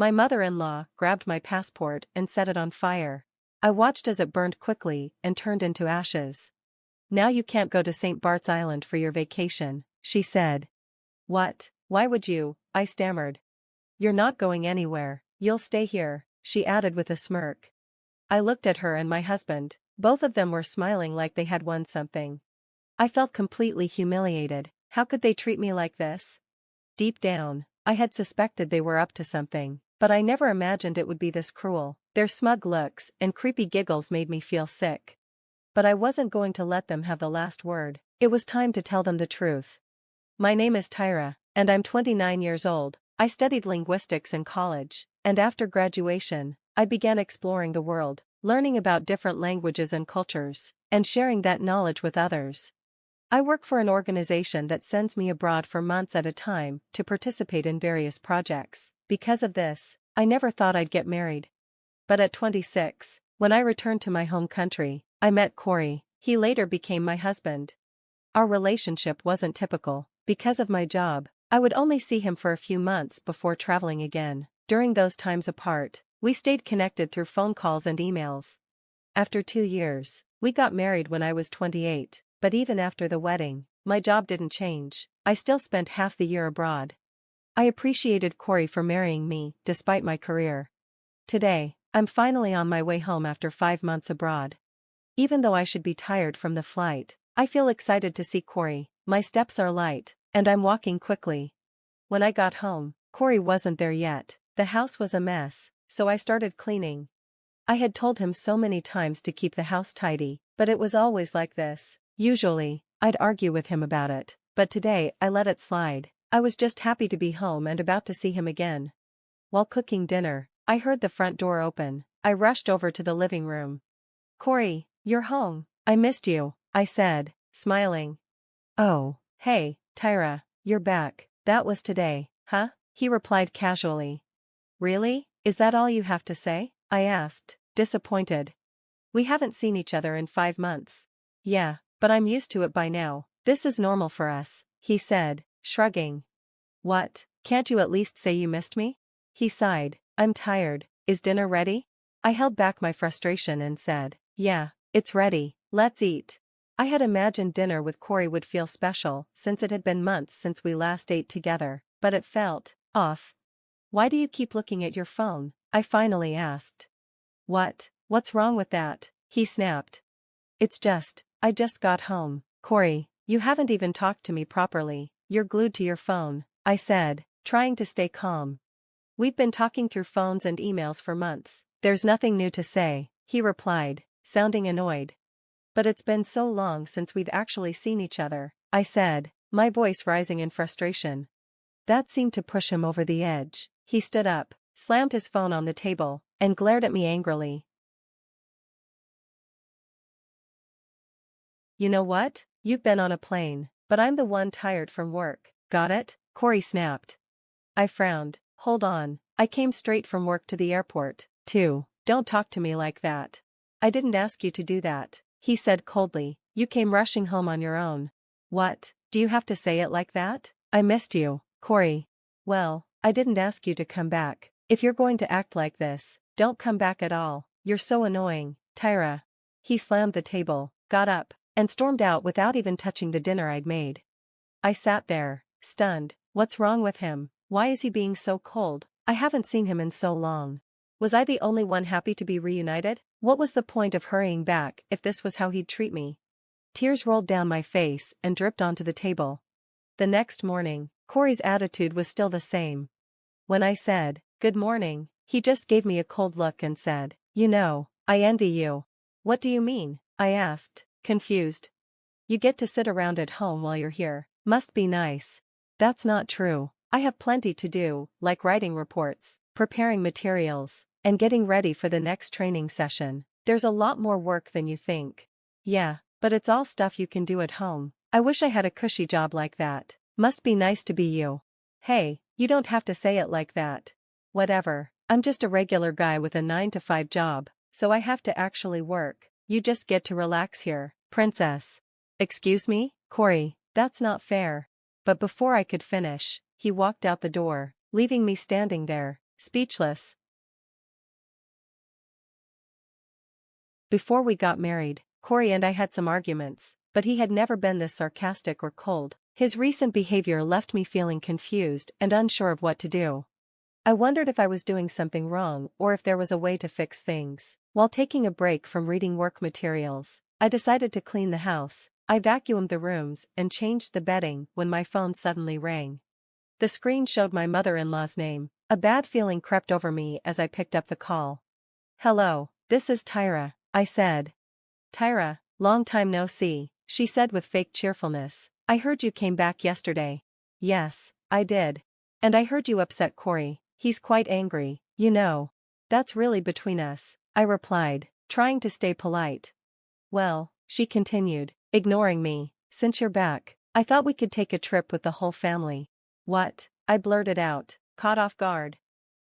My mother-in-law grabbed my passport and set it on fire. I watched as it burned quickly and turned into ashes. Now you can't go to St. Bart's Island for your vacation, she said. What? Why would you? I stammered. You're not going anywhere, you'll stay here, she added with a smirk. I looked at her and my husband, both of them were smiling like they had won something. I felt completely humiliated. How could they treat me like this? Deep down, I had suspected they were up to something, but I never imagined it would be this cruel. Their smug looks and creepy giggles made me feel sick. But I wasn't going to let them have the last word. It was time to tell them the truth. My name is Tyra, and I'm 29 years old. I studied linguistics in college, and after graduation, I began exploring the world, learning about different languages and cultures, and sharing that knowledge with others. I work for an organization that sends me abroad for months at a time to participate in various projects. Because of this, I never thought I'd get married. But at 26, when I returned to my home country, I met Corey. He later became my husband. Our relationship wasn't typical. Because of my job, I would only see him for a few months before traveling again. During those times apart, we stayed connected through phone calls and emails. After 2 years, we got married when I was 28, but even after the wedding, my job didn't change. I still spent half the year abroad. I appreciated Corey for marrying me, despite my career. Today, I'm finally on my way home after 5 months abroad. Even though I should be tired from the flight, I feel excited to see Corey. My steps are light, and I'm walking quickly. When I got home, Corey wasn't there yet. The house was a mess, so I started cleaning. I had told him so many times to keep the house tidy, but it was always like this. Usually, I'd argue with him about it, but today I let it slide. I was just happy to be home and about to see him again. While cooking dinner, I heard the front door open. I rushed over to the living room. Corey, you're home. I missed you, I said, smiling. Oh, hey, Tyra, you're back. That was today, huh? He replied casually. Really? Is that all you have to say? I asked, disappointed. We haven't seen each other in 5 months. Yeah, but I'm used to it by now. This is normal for us, he said, shrugging. What? Can't you at least say you missed me? He sighed. I'm tired. Is dinner ready? I held back my frustration and said, yeah, it's ready. Let's eat. I had imagined dinner with Corey would feel special since it had been months since we last ate together, but it felt off. Why do you keep looking at your phone? I finally asked. What's wrong with that? He snapped. I just got home. Corey, you haven't even talked to me properly. You're glued to your phone, I said, trying to stay calm. We've been talking through phones and emails for months. There's nothing new to say, he replied, sounding annoyed. But it's been so long since we've actually seen each other, I said, my voice rising in frustration. That seemed to push him over the edge. He stood up, slammed his phone on the table, and glared at me angrily. You know what? You've been on a plane, but I'm the one tired from work. Got it? Corey snapped. I frowned. Hold on, I came straight from work to the airport, too. Don't talk to me like that. I didn't ask you to do that, he said coldly. You came rushing home on your own. What? Do you have to say it like that? I missed you, Corey. Well, I didn't ask you to come back. If you're going to act like this, don't come back at all. You're so annoying, Tyra. He slammed the table, got up, and stormed out without even touching the dinner I'd made. I sat there, stunned. What's wrong with him? Why is he being so cold? I haven't seen him in so long. Was I the only one happy to be reunited? What was the point of hurrying back if this was how he'd treat me? Tears rolled down my face and dripped onto the table. The next morning, Corey's attitude was still the same. When I said, "Good morning," he just gave me a cold look and said, "You know, I envy you." What do you mean? I asked, confused. You get to sit around at home while you're here. Must be nice. That's not true. I have plenty to do, like writing reports, preparing materials, and getting ready for the next training session. There's a lot more work than you think. Yeah, but it's all stuff you can do at home. I wish I had a cushy job like that. Must be nice to be you. Hey, you don't have to say it like that. Whatever, I'm just a regular guy with a 9-to-5 job, so I have to actually work. You just get to relax here, princess. Excuse me, Corey, that's not fair. But before I could finish, he walked out the door, leaving me standing there, speechless. Before we got married, Corey and I had some arguments, but he had never been this sarcastic or cold. His recent behavior left me feeling confused and unsure of what to do. I wondered if I was doing something wrong or if there was a way to fix things. While taking a break from reading work materials, I decided to clean the house. I vacuumed the rooms and changed the bedding when my phone suddenly rang. The screen showed my mother-in-law's name. A bad feeling crept over me as I picked up the call. "Hello, this is Tyra," I said. "Tyra, long time no see," she said with fake cheerfulness. "I heard you came back yesterday." "Yes, I did. And I heard you upset Corey. He's quite angry, you know." "That's really between us," I replied, trying to stay polite. "Well," she continued, ignoring me, "since you're back, I thought we could take a trip with the whole family." "What?" I blurted out, caught off guard.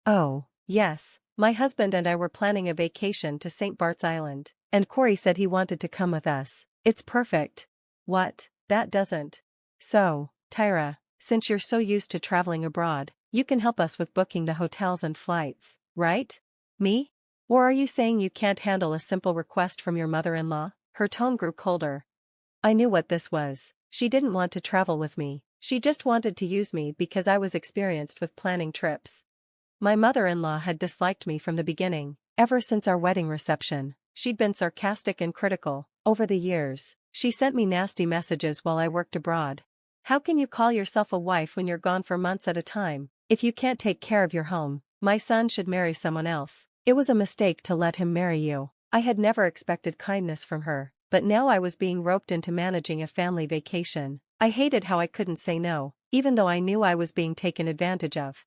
"Oh, yes, my husband and I were planning a vacation to St. Bart's Island, and Corey said he wanted to come with us. It's perfect." "What? That doesn't." "So, Tyra, since you're so used to traveling abroad, you can help us with booking the hotels and flights, right?" "Me? Or are you saying you can't handle a simple request from your mother-in-law?" Her tone grew colder. I knew what this was. She didn't want to travel with me. She just wanted to use me because I was experienced with planning trips. My mother-in-law had disliked me from the beginning. Ever since our wedding reception, she'd been sarcastic and critical. Over the years, she sent me nasty messages while I worked abroad. "How can you call yourself a wife when you're gone for months at a time? If you can't take care of your home, my son should marry someone else. It was a mistake to let him marry you." I had never expected kindness from her, but now I was being roped into managing a family vacation. I hated how I couldn't say no, even though I knew I was being taken advantage of.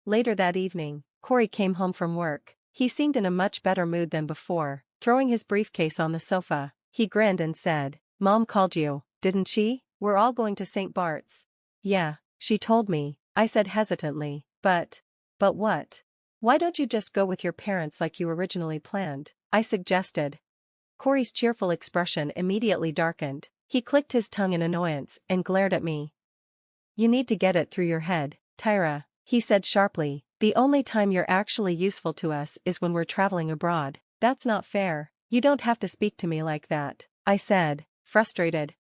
Later that evening, Corey came home from work. He seemed in a much better mood than before. Throwing his briefcase on the sofa, he grinned and said, "Mom called you, didn't she? We're all going to St. Bart's." "Yeah, she told me," I said hesitantly, But what? Why don't you just go with your parents like you originally planned?" I suggested. Corey's cheerful expression immediately darkened. He clicked his tongue in annoyance and glared at me. "You need to get it through your head, Tyra," he said sharply. "The only time you're actually useful to us is when we're traveling abroad." "That's not fair. You don't have to speak to me like that," I said, frustrated.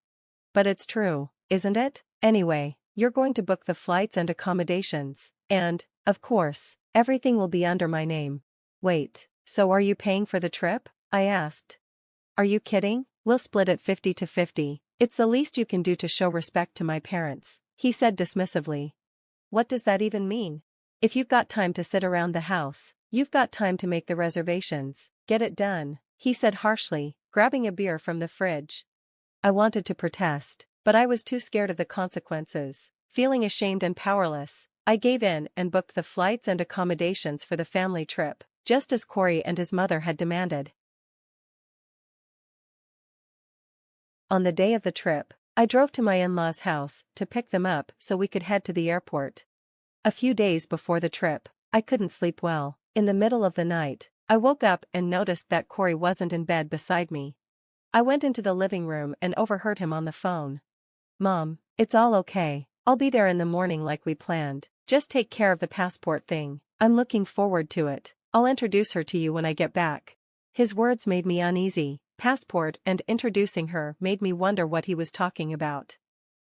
"But it's true, isn't it? Anyway, you're going to book the flights and accommodations, and, of course, everything will be under my name." "Wait, so are you paying for the trip?" I asked. "Are you kidding? We'll split it 50-50. It's the least you can do to show respect to my parents," he said dismissively. "What does that even mean? If you've got time to sit around the house, you've got time to make the reservations. Get it done," he said harshly, grabbing a beer from the fridge. I wanted to protest, but I was too scared of the consequences. Feeling ashamed and powerless, I gave in and booked the flights and accommodations for the family trip, just as Corey and his mother had demanded. On the day of the trip, I drove to my in-laws' house to pick them up so we could head to the airport. A few days before the trip, I couldn't sleep well. In the middle of the night, I woke up and noticed that Corey wasn't in bed beside me. I went into the living room and overheard him on the phone. "Mom, it's all okay. I'll be there in the morning like we planned. Just take care of the passport thing. I'm looking forward to it. I'll introduce her to you when I get back." His words made me uneasy. Passport and introducing her made me wonder what he was talking about.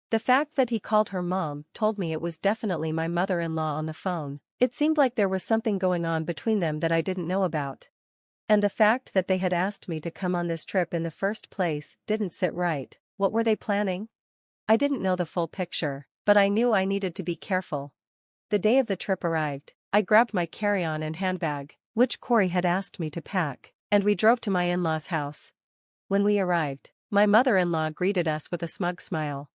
The fact that he called her mom told me it was definitely my mother-in-law on the phone. It seemed like there was something going on between them that I didn't know about. And the fact that they had asked me to come on this trip in the first place didn't sit right. What were they planning? I didn't know the full picture, but I knew I needed to be careful. The day of the trip arrived. I grabbed my carry-on and handbag, which Corey had asked me to pack, and we drove to my in-laws' house. When we arrived, my mother-in-law greeted us with a smug smile.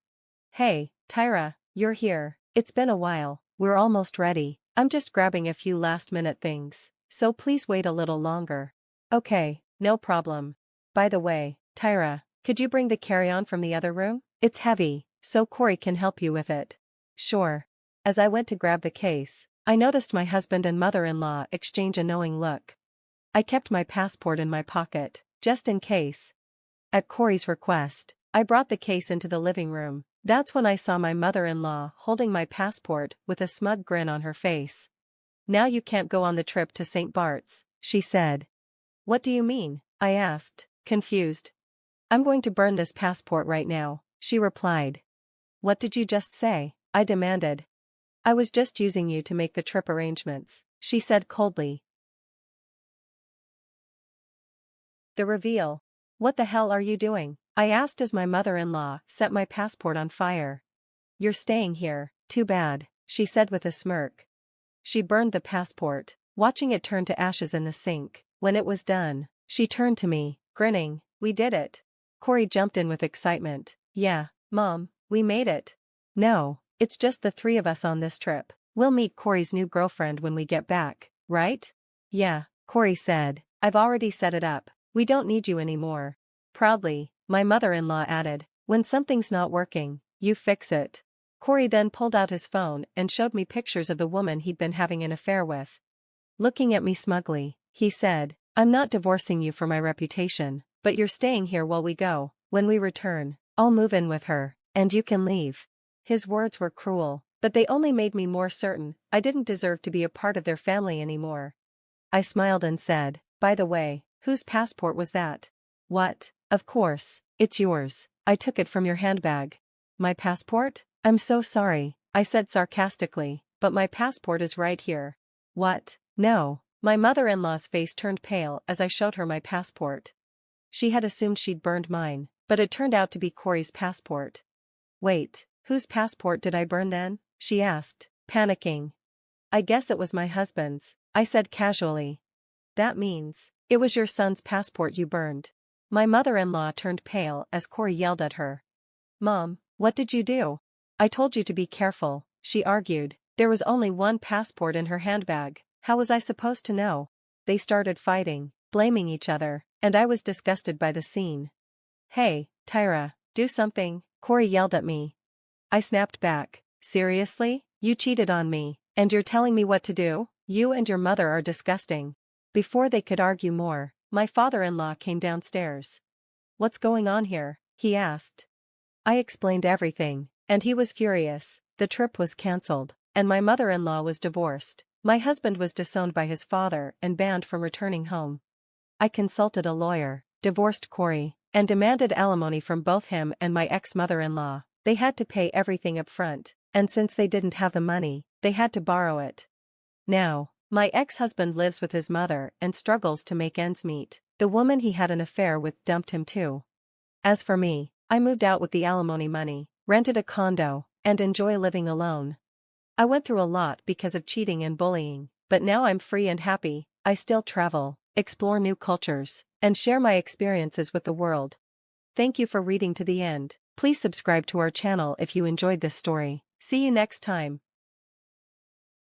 "Hey, Tyra, you're here. It's been a while. We're almost ready. I'm just grabbing a few last-minute things, so please wait a little longer." "Okay, no problem. By the way, Tyra, could you bring the carry-on from the other room? It's heavy, so Corey can help you with it." "Sure." As I went to grab the case, I noticed my husband and mother-in-law exchange a knowing look. I kept my passport in my pocket, just in case. At Corey's request, I brought the case into the living room. That's when I saw my mother-in-law holding my passport with a smug grin on her face. Now you can't go on the trip to St. Bart's, she said. What do you mean? I asked, confused. I'm going to burn this passport right now, she replied. What did you just say? I demanded. I was just using you to make the trip arrangements, she said coldly. The reveal. What the hell are you doing? I asked as my mother-in-law set my passport on fire. You're staying here, too bad, she said with a smirk. She burned the passport, watching it turn to ashes in the sink. When it was done, she turned to me, grinning. We did it. Corey jumped in with excitement. Yeah, Mom, we made it. No, it's just the three of us on this trip. We'll meet Corey's new girlfriend when we get back, right? Yeah, Corey said. I've already set it up. We don't need you anymore. Proudly, my mother-in-law added, when something's not working, you fix it. Corey then pulled out his phone and showed me pictures of the woman he'd been having an affair with. Looking at me smugly, he said, I'm not divorcing you for my reputation, but you're staying here while we go. When we return, I'll move in with her, and you can leave. His words were cruel, but they only made me more certain I didn't deserve to be a part of their family anymore. I smiled and said, by the way, whose passport was that? What? Of course, it's yours. I took it from your handbag. My passport? I'm so sorry, I said sarcastically, but my passport is right here. What? No. My mother-in-law's face turned pale as I showed her my passport. She had assumed she'd burned mine, but it turned out to be Corey's passport. Wait, whose passport did I burn then? She asked, panicking. I guess it was my husband's, I said casually. That means, it was your son's passport you burned. My mother-in-law turned pale as Corey yelled at her. Mom, what did you do? I told you to be careful, she argued. There was only one passport in her handbag. How was I supposed to know? They started fighting, blaming each other, and I was disgusted by the scene. Hey, Tyra, do something, Corey yelled at me. I snapped back. Seriously? You cheated on me, and you're telling me what to do? You and your mother are disgusting. Before they could argue more, my father-in-law came downstairs. What's going on here? He asked. I explained everything, and he was furious. The trip was cancelled, and my mother-in-law was divorced. My husband was disowned by his father and banned from returning home. I consulted a lawyer, divorced Corey, and demanded alimony from both him and my ex-mother-in-law. They had to pay everything up front, and since they didn't have the money, they had to borrow it. Now, my ex-husband lives with his mother and struggles to make ends meet. The woman he had an affair with dumped him too. As for me, I moved out with the alimony money, rented a condo, and enjoy living alone. I went through a lot because of cheating and bullying, but now I'm free and happy. I still travel, explore new cultures, and share my experiences with the world. Thank you for reading to the end. Please subscribe to our channel if you enjoyed this story. See you next time.